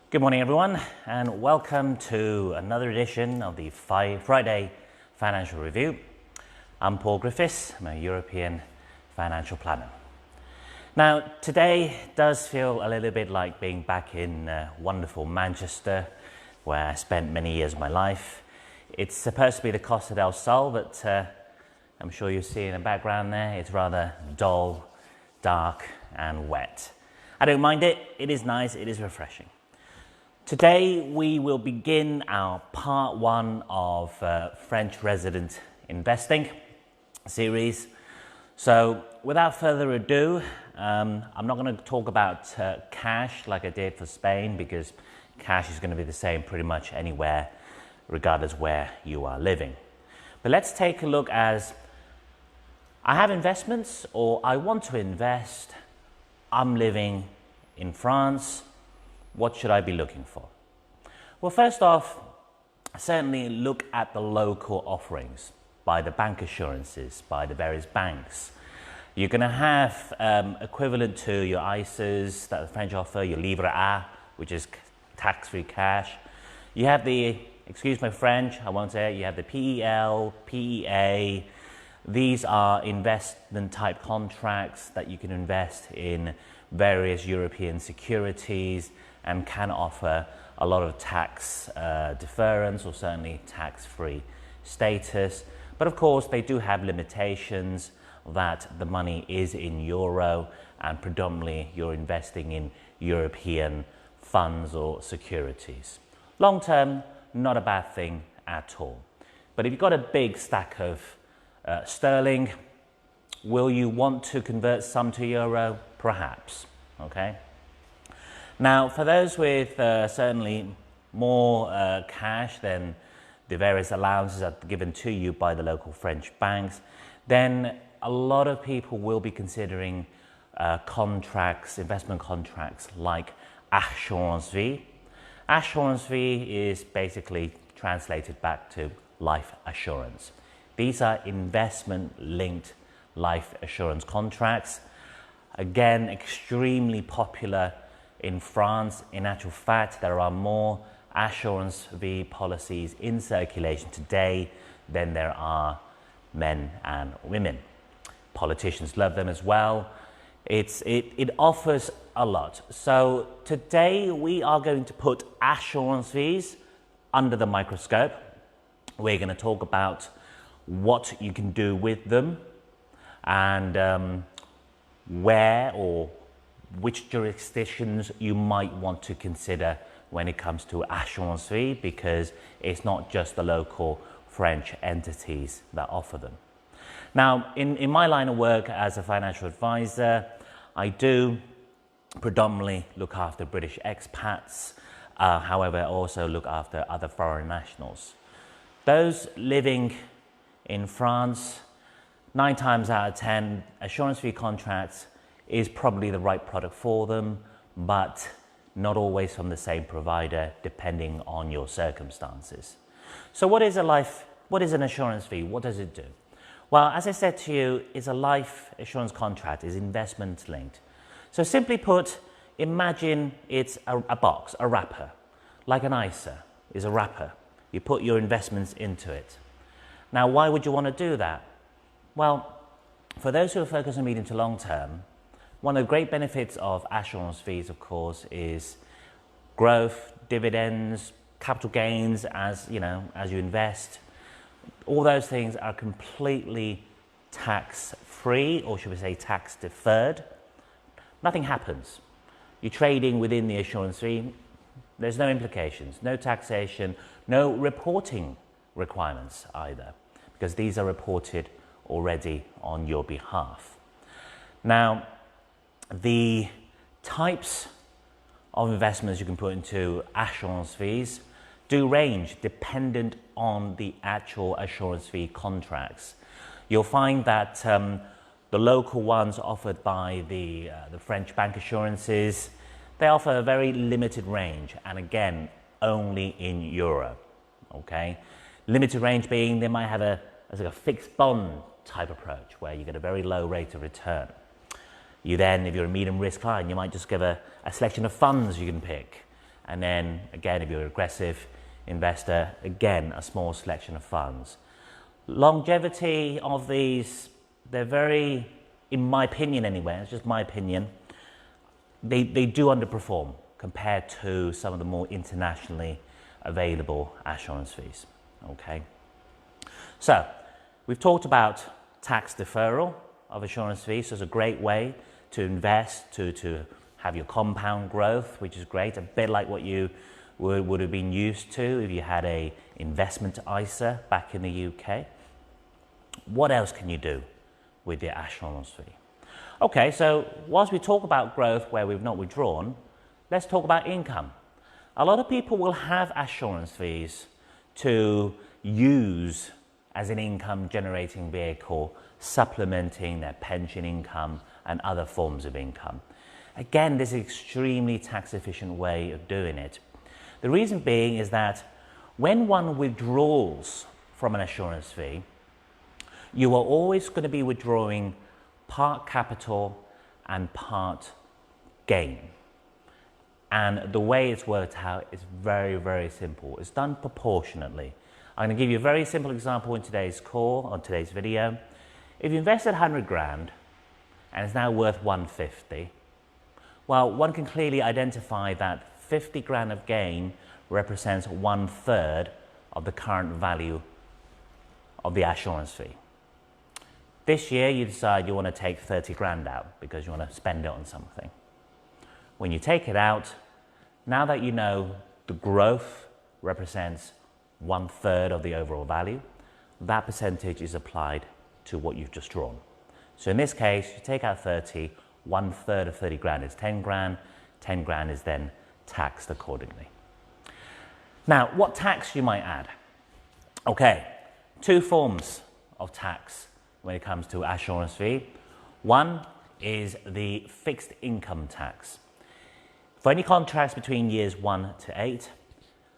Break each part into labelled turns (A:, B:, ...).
A: Good morning, everyone, and welcome to another edition of the Friday Financial Review. I'm Paul Griffiths. I'm a European financial planner. Now, today does feel a little bit like being back in wonderful Manchester, where I spent many years of my life. It's supposed to be the Costa del Sol, but I'm sure you see in the background there, it's rather dull, dark, and wet. I don't mind it. It is nice. It is refreshing. Today we will begin our part one of French resident investing series. So without further ado, I'm not going to talk about cash like I did for Spain, because cash is going to be the same pretty much anywhere, regardless where you are living. But let's take a look as I have investments, or I want to invest. I'm living in France. What should I be looking for? Well, first off, certainly look at the local offerings by the bank assurances, by the various banks. You're going to have equivalent to your ISAs that the French offer, your Livret A, which is tax-free cash. You have the, excuse my French, I won't say it, you have the PEL, PEA. These are investment type contracts that you can invest in various European securities and can offer a lot of tax deference or certainly tax-free status. But of course, they do have limitations that the money is in euro and predominantly you're investing in European funds or securities. Long term, not a bad thing at all. But if you've got a big stack of sterling, will you want to convert some to euro? Perhaps, okay? Now, for those with certainly more cash than the various allowances are given to you by the local French banks, then a lot of people will be considering contracts, investment contracts like Assurance Vie. Assurance Vie is basically translated back to life assurance. These are investment-linked life assurance contracts. Again, extremely popular in France. In actual fact, there are more Assurance Vie policies in circulation today than there are men and women. Politicians love them as well. It offers a lot. So today we are going to put Assurance Vies under the microscope. We're going to talk about what you can do with them and where or which jurisdictions you might want to consider when it comes to Assurance Vie, because it's not just the local French entities that offer them. Now, in my line of work as a financial advisor, I do predominantly look after British expats, however, I also look after other foreign nationals. Those living in France, 9 times out of 10, Assurance Vie contracts is probably the right product for them, but not always from the same provider, depending on your circumstances. So what is an Assurance Vie? What does it do? Well, as I said to you, it's a life assurance contract, is investment linked. So simply put, imagine it's a box, a wrapper, like an ISA is a wrapper. You put your investments into it. Now, why would you want to do that? Well, for those who are focused on medium to long term, one of the great benefits of Assurance Vies, of course, is growth, dividends, capital gains as you invest. All those things are completely tax-free, or should we say tax-deferred. Nothing happens. You're trading within the Assurance Vie. There's no implications, no taxation, no reporting requirements either, because these are reported already on your behalf. Now, the types of investments you can put into Assurance Vies do range dependent on the actual Assurance Vie contracts. You'll find that the local ones offered by the French bank assurances, they offer a very limited range, and again, only in euro, okay? Limited range being they might have a fixed bond type approach where you get a very low rate of return. You then, if you're a medium risk client, you might just give a selection of funds you can pick. And then again, if you're an aggressive investor, again, a small selection of funds. Longevity of these, they're very, in my opinion anyway, it's just my opinion, they do underperform compared to some of the more internationally available assurance fees. Okay, so we've talked about tax deferral of assurance fees. So it's a great way to invest, to have your compound growth, which is great, a bit like what you would have been used to if you had a investment ISA back in the UK. What else can you do with the assurance fee? Okay, so whilst we talk about growth where we've not withdrawn, let's talk about income. A lot of people will have assurance fees to use as an income generating vehicle, supplementing their pension income and other forms of income. Again, this is an extremely tax efficient way of doing it. The reason being is that when one withdraws from an assurance fee, you are always going to be withdrawing part capital and part gain. And the way it's worked out is very, very simple. It's done proportionately. I'm going to give you a very simple example in today's call, on today's video. If you invested 100 grand and it's now worth 150, well, one can clearly identify that 50 grand of gain represents 1/3 of the current value of the assurance fee. This year you decide you want to take 30 grand out because you want to spend it on something. When you take it out, now that you know the growth represents 1/3 of the overall value, that percentage is applied to what you've just drawn. So in this case, you take out 30, 1/3 of 30 grand is 10 grand, 10 grand is then taxed accordingly. Now, what tax you might add? Okay, two forms of tax when it comes to assurance fee. One is the fixed income tax. For any contracts between years 1 to 8,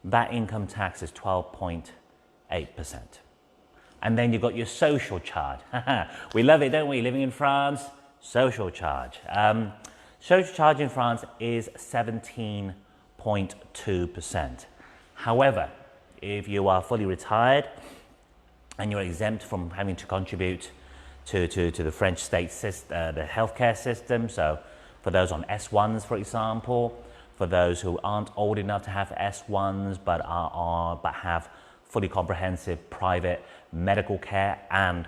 A: that income tax is 12.8%. And then you've got your social charge. We love it, don't we? Living in France, social charge. Social charge in France is 17.2%. However, if you are fully retired and you're exempt from having to contribute to the French state system, the healthcare system, so for those on S1s, for example, for those who aren't old enough to have S1s but have fully comprehensive private medical care and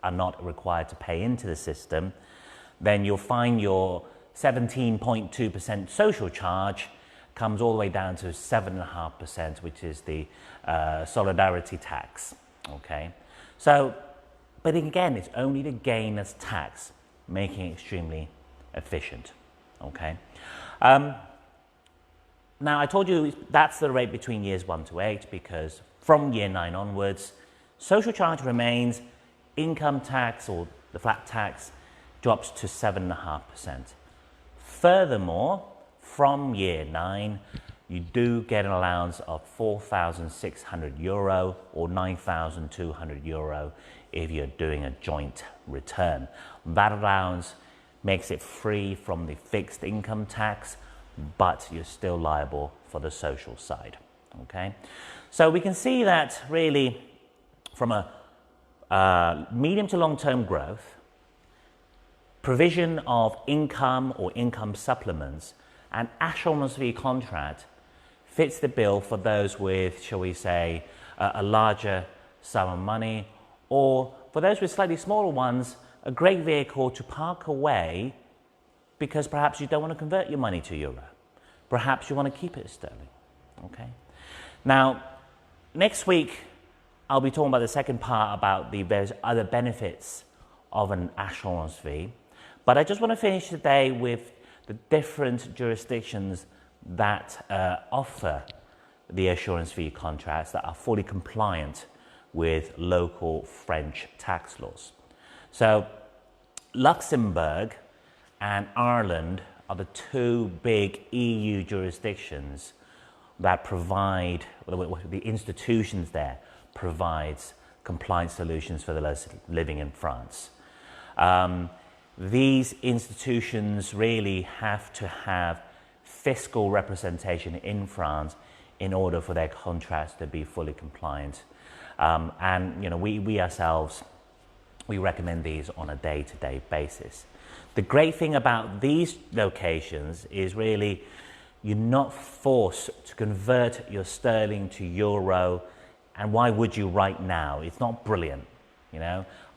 A: are not required to pay into the system, then you'll find your 17.2% social charge comes all the way down to 7.5%, which is the solidarity tax. Okay, so, but again, it's only the gain that's taxed, making it extremely efficient. Okay, now I told you that's the rate between years 1 to 8 because from year 9 onwards, social charge remains, income tax or the flat tax drops to 7.5%. Furthermore, from year 9, you do get an allowance of €4,600 or €9,200 if you're doing a joint return. That allowance makes it free from the fixed income tax, but you're still liable for the social side. Okay, so we can see that really from a medium to long-term growth, provision of income or income supplements, and assurance fee contract fits the bill for those with, shall we say, a larger sum of money, or for those with slightly smaller ones, a great vehicle to park away because perhaps you don't want to convert your money to euro. Perhaps you want to keep it sterling. Okay. Now, next week, I'll be talking about the second part about the various other benefits of an assurance fee. But I just want to finish today with the different jurisdictions that offer the assurance fee contracts that are fully compliant with local French tax laws. So Luxembourg and Ireland are the two big EU jurisdictions that provide, the institutions there provides compliance solutions for those living in France. These institutions really have to have fiscal representation in France in order for their contracts to be fully compliant. And we ourselves, we recommend these on a day-to-day basis. The great thing about these locations is really you're not forced to convert your sterling to euro, and why would you right now? It's not brilliant,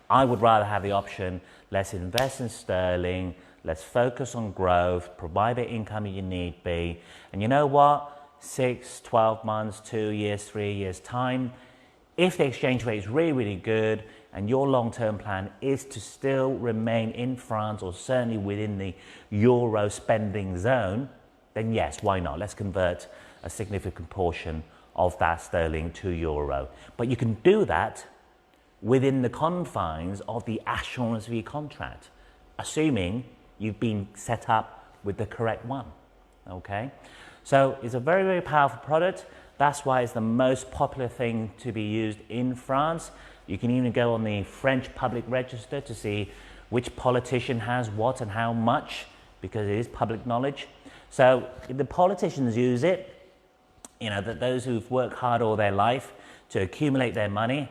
A: I would rather have the option, let's invest in sterling, let's focus on growth, provide the income you need be, and you know what? 6, 12 months, 2 years, 3 years time, if the exchange rate is really, really good and your long-term plan is to still remain in France or certainly within the euro spending zone, then yes, why not? Let's convert a significant portion of that sterling to euro. But you can do that within the confines of the Assurance Vie contract, assuming you've been set up with the correct one, okay? So it's a very, very powerful product. That's why it's the most popular thing to be used in France. You can even go on the French public register to see which politician has what and how much, because it is public knowledge. So if the politicians use it, that those who've worked hard all their life to accumulate their money,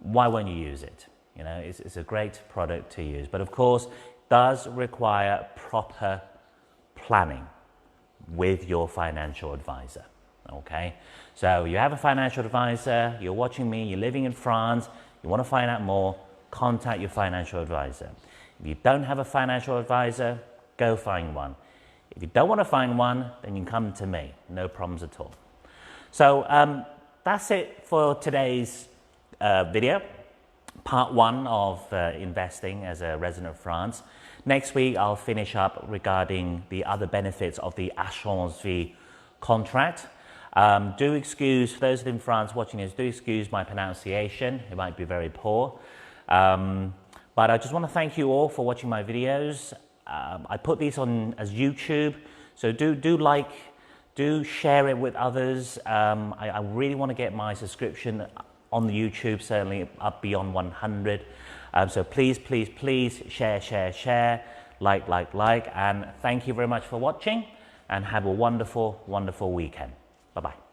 A: why won't you use it? It's a great product to use. But of course, does require proper planning with your financial advisor. Okay, so you have a financial advisor, you're watching me, you're living in France, you want to find out more, contact your financial advisor. If you don't have a financial advisor, go find one. If you don't want to find one, then you can come to me, no problems at all. So that's it for today's video, part 1 of investing as a resident of France. Next week, I'll finish up regarding the other benefits of the Assurance Vie contract. Do excuse, for those in France watching this, do excuse my pronunciation. It might be very poor. But I just want to thank you all for watching my videos. I put these on as YouTube, so do like, do share it with others. I really want to get my subscription on the YouTube certainly up beyond 100. So please share, like, and thank you very much for watching, and have a wonderful, wonderful weekend. Bye-bye.